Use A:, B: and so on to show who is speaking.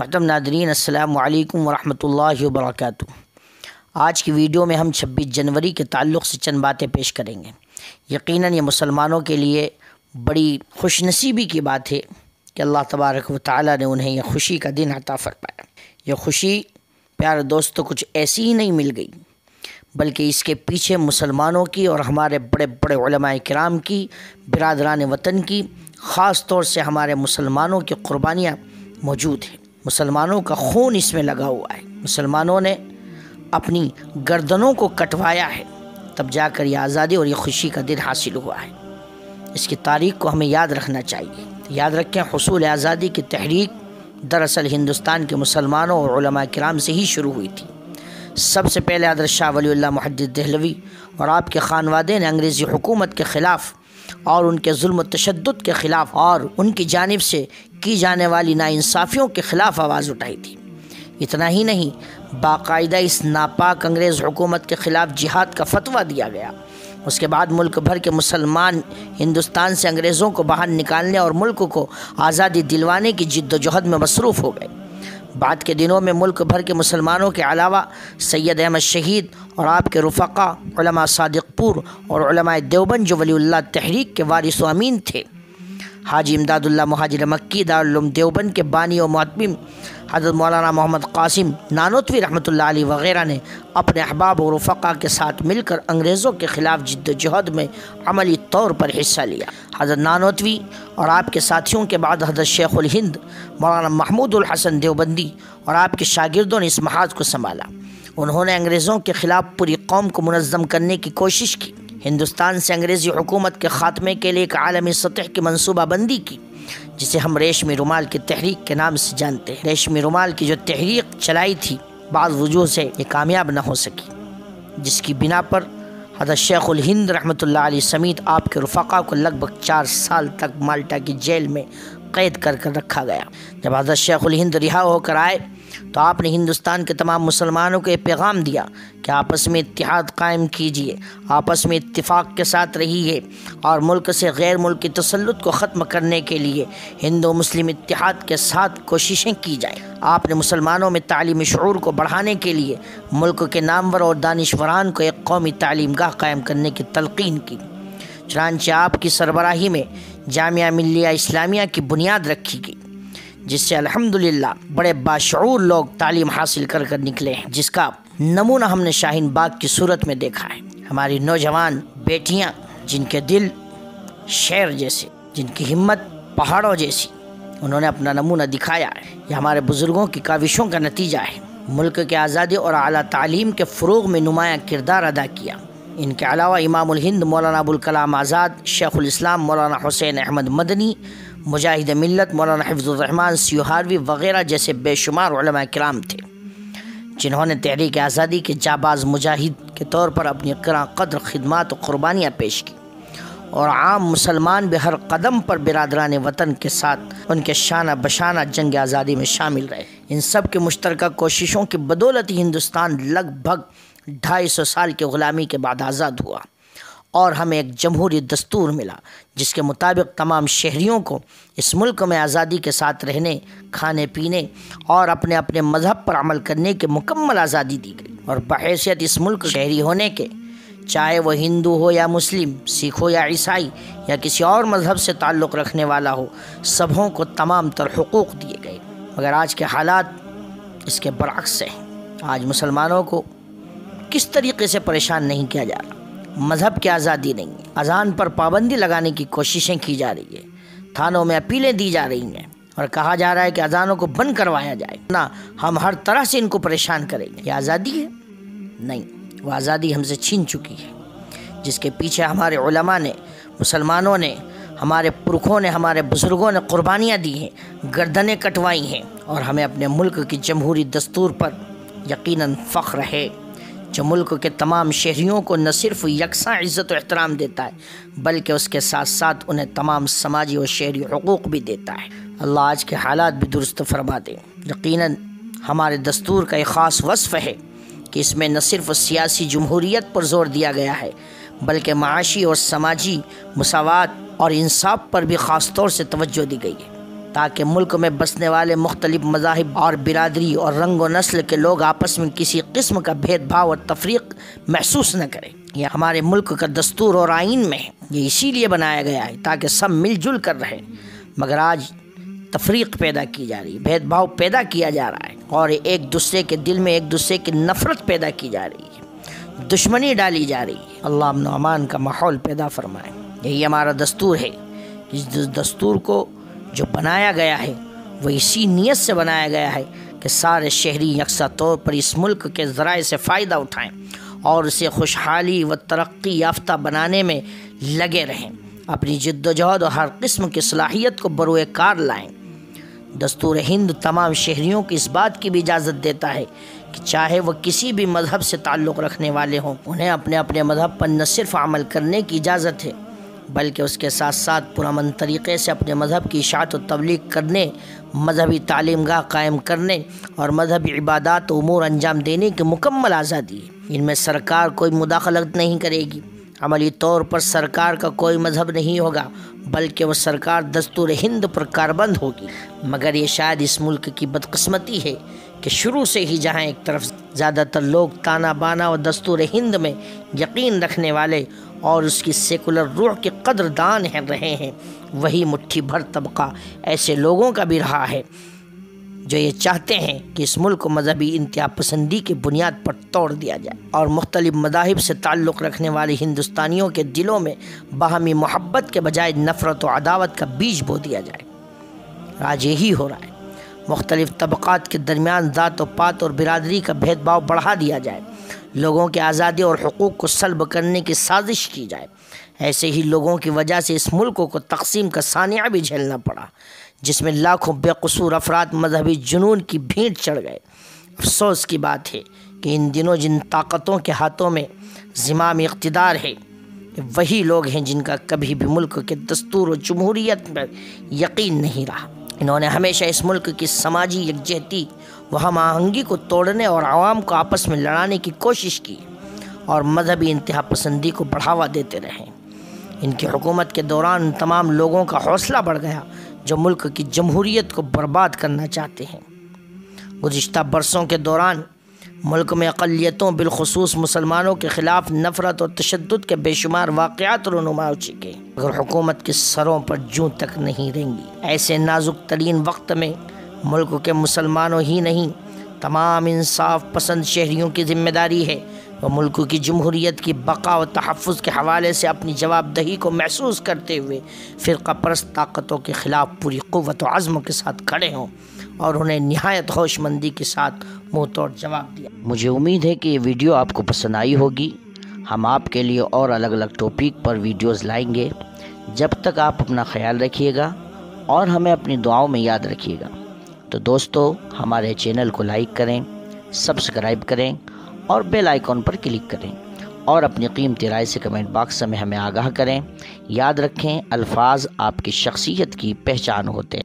A: محترم ناظرین، السلام علیکم ورحمۃ اللہ وبرکاتہ۔ آج کی ویڈیو میں ہم 26 جنوری کے تعلق سے چند باتیں پیش کریں گے۔ یقیناً یہ مسلمانوں کے لیے بڑی خوش نصیبی کی بات ہے کہ اللہ تبارک و تعالیٰ نے انہیں یہ خوشی کا دن عطا فرمایا۔ یہ خوشی پیارے دوستو کچھ ایسی ہی نہیں مل گئی، بلکہ اس کے پیچھے مسلمانوں کی اور ہمارے بڑے بڑے علماء کرام کی، برادران وطن کی، خاص طور سے ہمارے مسلمانوں کی قربانیاں موجود ہیں۔ مسلمانوں کا خون اس میں لگا ہوا ہے، مسلمانوں نے اپنی گردنوں کو کٹوایا ہے، تب جا کر یہ آزادی اور یہ خوشی کا دن حاصل ہوا ہے۔ اس کی تاریخ کو ہمیں یاد رکھنا چاہیے۔ یاد رکھیں، حصول آزادی کی تحریک دراصل ہندوستان کے مسلمانوں اور علماء کرام سے ہی شروع ہوئی تھی۔ سب سے پہلے حضرت شاہ ولی اللہ محدث دہلوی اور آپ کے خانوادے نے انگریزی حکومت کے خلاف اور ان کے ظلم و تشدد کے خلاف اور ان کی جانب سے کی جانے والی ناانصافیوں کے خلاف آواز اٹھائی تھی۔ اتنا ہی نہیں، باقاعدہ اس ناپاک انگریز حکومت کے خلاف جہاد کا فتویٰ دیا گیا۔ اس کے بعد ملک بھر کے مسلمان ہندوستان سے انگریزوں کو باہر نکالنے اور ملک کو آزادی دلوانے کی جد و جہد میں مصروف ہو گئے۔ بعد کے دنوں میں ملک بھر کے مسلمانوں کے علاوہ سید احمد شہید اور آپ کے رفقا علماء صادق پور اور علماء دیوبند جو ولی اللہ تحریک کے وارث و امین تھے، حاجی امداد اللہ مہاجر مکی دارالعلوم دیوبند کے بانی و محتمم حضرت مولانا محمد قاسم نانوتوی رحمۃ اللہ علیہ وغیرہ نے اپنے احباب و رفقا کے ساتھ مل کر انگریزوں کے خلاف جد و جہد میں عملی طور پر حصہ لیا۔ حضرت نانوتوی اور آپ کے ساتھیوں کے بعد حضرت شیخ الہند مولانا محمود الحسن دیوبندی اور آپ کے شاگردوں نے اس محاذ کو سنبھالا۔ انہوں نے انگریزوں کے خلاف پوری قوم کو منظم کرنے کی کوشش کی، ہندوستان سے انگریزی حکومت کے خاتمے کے لیے ایک عالمی سطح کی منصوبہ بندی کی، جسے ہم ریشمی رومال کی تحریک کے نام سے جانتے ہیں۔ ریشمی رومال کی جو تحریک چلائی تھی، بعض وجوہ سے یہ کامیاب نہ ہو سکی، جس کی بنا پر حضرت شیخ الہند رحمۃ اللہ علیہ سمیت آپ کے رفقا کو لگ بھگ 4 سال تک مالٹا کی جیل میں قید کر رکھا گیا۔ جب حضرت شیخ الہند رہا ہو کر آئے تو آپ نے ہندوستان کے تمام مسلمانوں کو یہ پیغام دیا کہ آپس میں اتحاد قائم کیجیے، آپس میں اتفاق کے ساتھ رہیے اور ملک سے غیر ملکی تسلط کو ختم کرنے کے لیے ہندو مسلم اتحاد کے ساتھ کوششیں کی جائیں۔ آپ نے مسلمانوں میں تعلیمی شعور کو بڑھانے کے لیے ملک کے نامور اور دانشوران کو ایک قومی تعلیم گاہ قائم کرنے کی تلقین کی۔ چنانچہ آپ کی سربراہی میں جامعہ ملیہ اسلامیہ کی بنیاد رکھی گئی، جس سے الحمدللہ بڑے باشعور لوگ تعلیم حاصل کر نکلے ہیں، جس کا نمونہ ہم نے شاہین باغ کی صورت میں دیکھا ہے۔ ہماری نوجوان بیٹیاں جن کے دل شیر جیسے، جن کی ہمت پہاڑوں جیسی، انہوں نے اپنا نمونہ دکھایا ہے۔ یہ ہمارے بزرگوں کی کاوشوں کا نتیجہ ہے۔ ملک کی آزادی اور اعلیٰ تعلیم کے فروغ میں نمایاں کردار ادا کیا۔ ان کے علاوہ امام الہند مولانا ابوالکلام آزاد، شیخ الاسلام مولانا حسین احمد مدنی، مجاہد ملت مولانا حفظ الرحمن سیوہاروی وغیرہ جیسے بے شمار علماء کرام تھے، جنہوں نے تحریک آزادی کے جانباز مجاہد کے طور پر اپنی گراں قدر خدمات و قربانیاں پیش کی، اور عام مسلمان بھی ہر قدم پر برادران وطن کے ساتھ ان کے شانہ بشانہ جنگ آزادی میں شامل رہے۔ ان سب کے مشترکہ کوششوں کی بدولت ہی ہندوستان لگ بھگ 250 سال کی غلامی کے بعد آزاد ہوا اور ہمیں ایک جمہوری دستور ملا، جس کے مطابق تمام شہریوں کو اس ملک میں آزادی کے ساتھ رہنے، کھانے پینے اور اپنے اپنے مذہب پر عمل کرنے کی مکمل آزادی دی گئی، اور بحیثیت اس ملک شہری ہونے کے، چاہے وہ ہندو ہو یا مسلم، سکھ ہو یا عیسائی یا کسی اور مذہب سے تعلق رکھنے والا ہو، سبھوں کو تمام تر حقوق دیے گئے۔ مگر آج کے حالات اس کے برعکس ہیں۔ آج مسلمانوں کو کس طریقے سے پریشان نہیں کیا جا رہا، مذہب کی آزادی نہیں ہے، اذان پر پابندی لگانے کی کوششیں کی جا رہی ہے، تھانوں میں اپیلیں دی جا رہی ہیں اور کہا جا رہا ہے کہ اذانوں کو بند کروایا جائے، نہ ہم ہر طرح سے ان کو پریشان کریں گے۔ یہ آزادی ہے؟ نہیں، وہ آزادی ہم سے چھین چکی ہے، جس کے پیچھے ہمارے علماء نے، مسلمانوں نے، ہمارے پرکھوں نے، ہمارے بزرگوں نے قربانیاں دی ہیں، گردنیں کٹوائی ہیں، اور ہمیں اپنے ملک کی جمہوری دستور پر یقیناً فخر ہے، جو ملک کے تمام شہریوں کو نہ صرف یکساں عزت و احترام دیتا ہے، بلکہ اس کے ساتھ ساتھ انہیں تمام سماجی و شہری حقوق بھی دیتا ہے۔ اللہ آج کے حالات بھی درست فرما دے۔ یقیناً ہمارے دستور کا ایک خاص وصف ہے کہ اس میں نہ صرف سیاسی جمہوریت پر زور دیا گیا ہے، بلکہ معاشی اور سماجی مساوات اور انصاف پر بھی خاص طور سے توجہ دی گئی ہے۔ تاکہ ملک میں بسنے والے مختلف مذاہب اور برادری اور رنگ و نسل کے لوگ آپس میں کسی قسم کا بھید بھاؤ اور تفریق محسوس نہ کریں۔ یہ ہمارے ملک کا دستور اور آئین میں ہے، یہ اسی لیے بنایا گیا ہے تاکہ سب مل جل کر رہیں، مگر آج تفریق پیدا کی جا رہی ہے، بھید بھاؤ پیدا کیا جا رہا ہے اور ایک دوسرے کے دل میں ایک دوسرے کی نفرت پیدا کی جا رہی ہے، دشمنی ڈالی جا رہی ہے۔ اللہ امن و امان کا ماحول پیدا فرمائے۔ یہی ہمارا دستور ہے۔ اس دستور کو جو بنایا گیا ہے وہ اسی نیت سے بنایا گیا ہے کہ سارے شہری یکساں طور پر اس ملک کے ذرائع سے فائدہ اٹھائیں اور اسے خوشحالی و ترقی یافتہ بنانے میں لگے رہیں، اپنی جد و جہد اور ہر قسم کی صلاحیت کو بروئے کار لائیں۔ دستور ہند تمام شہریوں کی اس بات کی بھی اجازت دیتا ہے کہ چاہے وہ کسی بھی مذہب سے تعلق رکھنے والے ہوں، انہیں اپنے اپنے مذہب پر نہ صرف عمل کرنے کی اجازت ہے بلکہ اس کے ساتھ ساتھ پرامن طریقے سے اپنے مذہب کی اشاعت و تبلیغ کرنے، مذہبی تعلیم گاہ قائم کرنے اور مذہبی عبادات و امور انجام دینے کی مکمل آزادی ہے۔ ان میں سرکار کوئی مداخلت نہیں کرے گی۔ عملی طور پر سرکار کا کوئی مذہب نہیں ہوگا بلکہ وہ سرکار دستور ہند پر کاربند ہوگی۔ مگر یہ شاید اس ملک کی بدقسمتی ہے کہ شروع سے ہی جہاں ایک طرف زیادہ تر لوگ تانا بانا و دستور ہند میں یقین رکھنے والے اور اس کی سیکولر روح کے قدردان رہے ہیں، وہی مٹھی بھر طبقہ ایسے لوگوں کا بھی رہا ہے جو یہ چاہتے ہیں کہ اس ملک کو مذہبی انتہا پسندی کی بنیاد پر توڑ دیا جائے اور مختلف مذاہب سے تعلق رکھنے والے ہندوستانیوں کے دلوں میں باہمی محبت کے بجائے نفرت و عداوت کا بیج بو دیا جائے۔ آج یہی ہو رہا ہے۔ مختلف طبقات کے درمیان ذات و پات اور برادری کا بھید بھاؤ بڑھا دیا جائے، لوگوں کے آزادی اور حقوق کو سلب کرنے کی سازش کی جائے۔ ایسے ہی لوگوں کی وجہ سے اس ملک کو تقسیم کا سانحہ بھی جھیلنا پڑا، جس میں لاکھوں بے قصور افراد مذہبی جنون کی بھینٹ چڑھ گئے۔ افسوس کی بات ہے کہ ان دنوں جن طاقتوں کے ہاتھوں میں زمام اقتدار ہے، وہی لوگ ہیں جن کا کبھی بھی ملک کے دستور و جمہوریت پر یقین نہیں رہا۔ انہوں نے ہمیشہ اس ملک کی سماجی یکجہتی و ہم آہنگی کو توڑنے اور عوام کو آپس میں لڑانے کی کوشش کی اور مذہبی انتہا پسندی کو بڑھاوا دیتے رہے۔ ان کی حکومت کے دوران تمام لوگوں کا حوصلہ بڑھ گیا جو ملک کی جمہوریت کو برباد کرنا چاہتے ہیں۔ گزشتہ برسوں کے دوران ملک میں اقلیتوں بالخصوص مسلمانوں کے خلاف نفرت اور تشدد کے بے شمار واقعات رونما ہو چکے مگر حکومت کے سروں پر جوں تک نہیں رہیں گی۔ ایسے نازک ترین وقت میں ملک کے مسلمانوں ہی نہیں، تمام انصاف پسند شہریوں کی ذمہ داری ہے وہ ملک کی جمہوریت کی بقا و تحفظ کے حوالے سے اپنی جواب دہی کو محسوس کرتے ہوئے فرقہ پرست طاقتوں کے خلاف پوری قوت و عزم کے ساتھ کھڑے ہوں اور انہیں نہایت ہوش مندی کے ساتھ منہ توڑ جواب دیا۔ مجھے امید ہے کہ یہ ویڈیو آپ کو پسند آئی ہوگی۔ ہم آپ کے لیے اور الگ الگ ٹاپک پر ویڈیوز لائیں گے۔ جب تک آپ اپنا خیال رکھیے گا اور ہمیں اپنی دعاؤں میں یاد رکھیے گا۔ تو دوستو، ہمارے چینل کو لائک کریں، سبسکرائب کریں اور بیل آئیکن پر کلک کریں اور اپنی قیمتی رائے سے کمنٹ باکس میں ہمیں آگاہ کریں۔ یاد رکھیں، الفاظ آپ کی شخصیت کی پہچان ہوتے ہیں۔